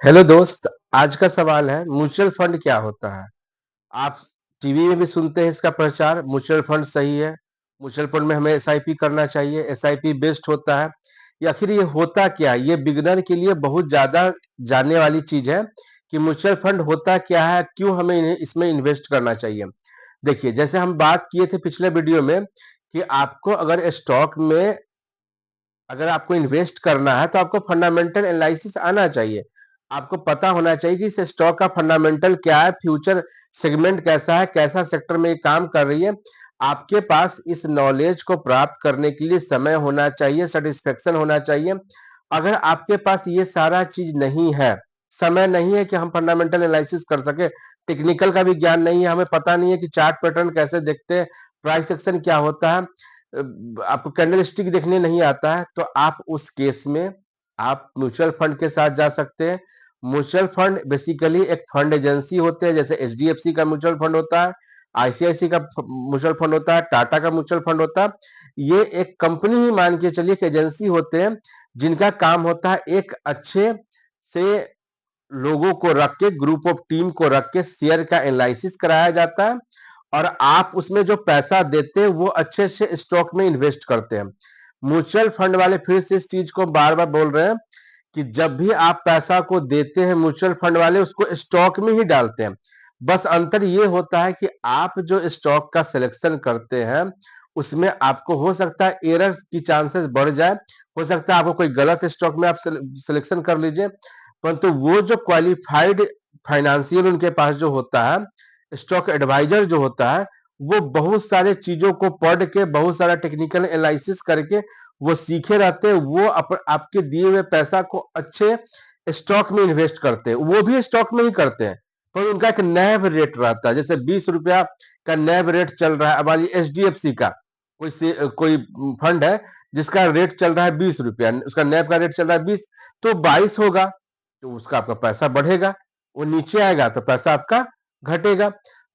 Hello दोस्त। आज का सवाल है म्यूचुअल फंड क्या होता है। आप टीवी में भी सुनते हैं इसका प्रचार, म्यूचुअल फंड सही है, म्यूचुअल फंड में हमें एसआईपी करना चाहिए, एसआईपी बेस्ट होता है। या आखिर ये होता क्या है? ये बिगिनर के लिए बहुत ज्यादा जानने वाली चीज है कि म्यूचुअल फंड होता क्या है, क्यों हमें इसमें इन्वेस्ट करना चाहिए। देखिए, जैसे हम बात किए थे पिछले वीडियो में कि आपको अगर स्टॉक में अगर आपको इन्वेस्ट करना है तो आपको फंडामेंटल एनालिसिस आना चाहिए। आपको पता होना चाहिए कि इस स्टॉक का फंडामेंटल क्या है, फ्यूचर सेगमेंट कैसा है, कैसा सेक्टर में ये काम कर रही है। आपके पास इस नॉलेज को प्राप्त करने के लिए समय होना चाहिए, सेटिस्फेक्शन होना चाहिए। अगर आपके पास ये सारा चीज नहीं है, समय नहीं है कि हम फंडामेंटल एनालिसिस कर सके, टेक्निकल का भी ज्ञान नहीं है, हमें पता नहीं है कि चार्ट पैटर्न कैसे देखते हैं, प्राइस एक्शन क्या होता है, आपको कैंडल स्टिक देखने नहीं आता है, तो आप उस केस में आप म्यूचुअल फंड के साथ जा सकते हैं। म्यूचुअल फंड बेसिकली एक फंड एजेंसी होते हैं, जैसे एचडीएफसी का म्यूचुअल फंड होता है, आईसीआईसी का म्यूचुअल फंड होता है, टाटा का म्यूचुअल फंड होता है। ये एक कंपनी ही मान के चलिए कि एजेंसी होते हैं, जिनका काम होता है एक अच्छे से लोगों को रख के, ग्रुप ऑफ टीम को रख के शेयर का एनालिसिस कराया जाता है, और आप उसमें जो पैसा देते हैं वो अच्छे से स्टॉक में इन्वेस्ट करते हैं। म्यूचुअल फंड वाले फिर से इस चीज को बार बार बोल रहे हैं कि जब भी आप पैसा को देते हैं, म्यूचुअल फंड वाले उसको स्टॉक में ही डालते हैं। बस अंतर ये होता है कि आप जो स्टॉक का सिलेक्शन करते हैं उसमें आपको हो सकता है एरर की चांसेस बढ़ जाए, हो सकता है आपको कोई गलत स्टॉक में आप सिलेक्शन कर लीजिए, परंतु वो जो क्वालिफाइड फाइनेंशियल उनके पास जो होता है, स्टॉक एडवाइजर जो होता है, वो बहुत सारे चीजों को पढ़ के, बहुत सारा टेक्निकल एनालिसिस करके वो सीखे रहते हैं। वो आपके दिए हुए पैसा को अच्छे स्टॉक में इन्वेस्ट करते हैं, वो भी स्टॉक में ही करते हैं, पर उनका एक नैव रेट रहता है। जैसे 20 रुपया का नैव रेट चल रहा है, अब एच डी एफ सी का कोई फंड है जिसका रेट चल रहा है 20 रुपया, उसका नैव का रेट चल रहा है 20, तो 22 होगा, तो उसका आपका पैसा बढ़ेगा। वो नीचे आएगा तो पैसा आपका घटेगा।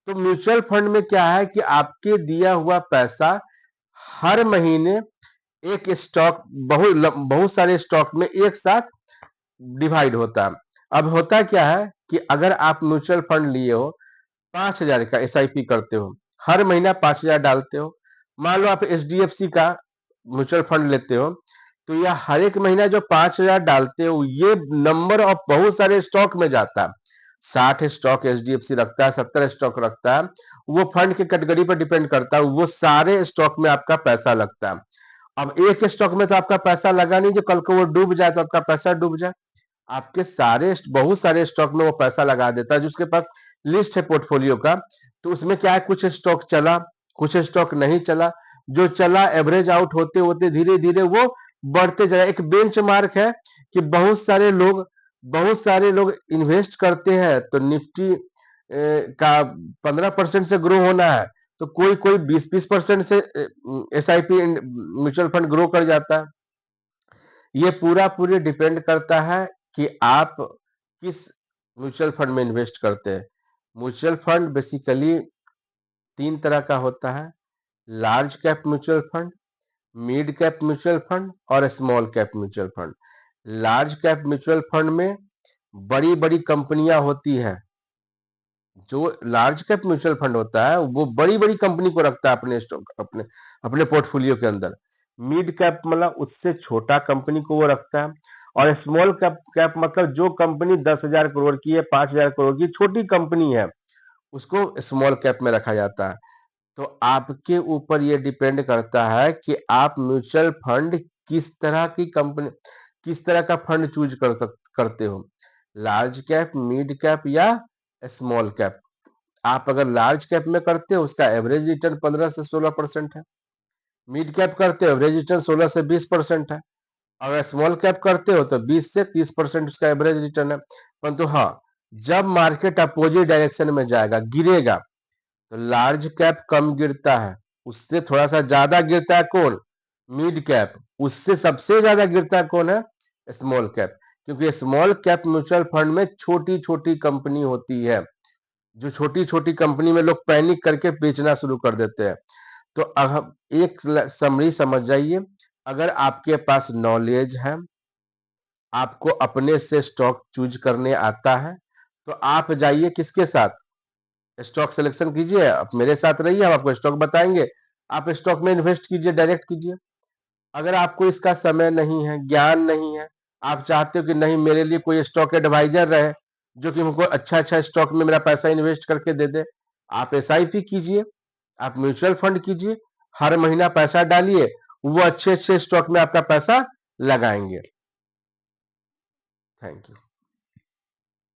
तो म्यूचुअल फंड में क्या है कि आपके दिया हुआ पैसा हर महीने एक स्टॉक, बहुत सारे स्टॉक में एक साथ डिवाइड होता है। अब होता क्या है कि अगर आप म्यूचुअल फंड लिए हो, 5,000 का एसआईपी करते हो, हर महीना 5,000 डालते हो, मान लो आप एचडीएफसी का म्यूचुअल फंड लेते हो, तो यह हर एक महीना जो 5,000 डालते हो, ये नंबर ऑफ बहुत सारे स्टॉक में जाता है। 60 स्टॉक एचडीएफसी रखता है, 70 स्टॉक रखता है, वो फंड के कैटेगरी पर डिपेंड करता है, वो सारे स्टॉक में आपका पैसा लगता है। अब एक स्टॉक में तो आपका पैसा लगा नहीं, जो कल को वो डूब जाए तो आपका पैसा डूब जाए। आपके सारे बहुत सारे स्टॉक में वो पैसा लगा देता है, जो उसके पास लिस्ट है पोर्टफोलियो का। तो उसमें क्या है, कुछ स्टॉक चला, कुछ स्टॉक नहीं चला, जो चला एवरेज आउट होते होते धीरे धीरे वो बढ़ते जाए। एक बेंच मार्क है कि बहुत सारे लोग इन्वेस्ट करते हैं, तो निफ्टी का 15% से ग्रो होना है, तो कोई कोई 20-20% से S I P mutual fund grow कर जाता है। ये पूरा पूरी डिपेंड करता है कि आप किस म्यूचुअल फंड में इन्वेस्ट करते हैं। म्यूचुअल फंड बेसिकली तीन तरह का होता है: large cap mutual fund, mid cap mutual fund और small cap mutual fund. Large cap mutual fund में बड़ी बड़ी कंपनियां होती हैं। जो लार्ज कैप म्यूचुअल फंड होता है वो बड़ी बड़ी कंपनी को रखता है अपने स्टॉक, अपने अपने पोर्टफोलियो के अंदर। मिड कैप मतलब उससे छोटा कंपनी को वो रखता है, और स्मॉल कैप मतलब जो कंपनी 10,000 करोड़ की है, 5,000 करोड़ की छोटी कंपनी है, उसको स्मॉल कैप में रखा जाता है। तो आपके ऊपर ये डिपेंड करता है कि आप म्यूचुअल फंड किस तरह की कंपनी, किस तरह का फंड चूज करते हो, लार्ज कैप, मिड कैप या स्मॉल कैप। आप अगर लार्ज कैप में करते हो, उसका एवरेज रिटर्न 15 से 16% है। मिड कैप करते हो, एवरेज रिटर्न 16 से 20% है। अगर स्मॉल कैप करते हो तो 20 से 30% उसका एवरेज रिटर्न है। परंतु हाँ, जब मार्केट अपोजिट डायरेक्शन में जाएगा, गिरेगा, तो लार्ज कैप कम गिरता है, उससे थोड़ा सा ज्यादा गिरता है कौन? Mid cap. उससे सबसे ज्यादा गिरता है कौन है? Small cap. क्योंकि स्मॉल कैप म्यूचुअल फंड में छोटी छोटी कंपनी होती है, जो छोटी छोटी कंपनी में लोग पैनिक करके बेचना शुरू कर देते हैं। तो अब एक समरी समझ जाइए, अगर आपके पास नॉलेज है, आपको अपने से स्टॉक चूज करने आता है, तो आप जाइए किसके साथ, स्टॉक सिलेक्शन कीजिए, आप मेरे साथ रहिए, हम आपको स्टॉक बताएंगे, आप स्टॉक में इन्वेस्ट कीजिए, डायरेक्ट कीजिए। अगर आपको इसका समय नहीं है, ज्ञान नहीं है, आप चाहते हो कि नहीं मेरे लिए कोई स्टॉक एडवाइजर रहे जो कि हमको अच्छा अच्छा स्टॉक में मेरा पैसा इन्वेस्ट करके दे दे, आप एसआईपी कीजिए, आप म्यूचुअल फंड कीजिए, हर महीना पैसा डालिए, वो अच्छे अच्छे स्टॉक में आपका पैसा लगाएंगे। Thank you.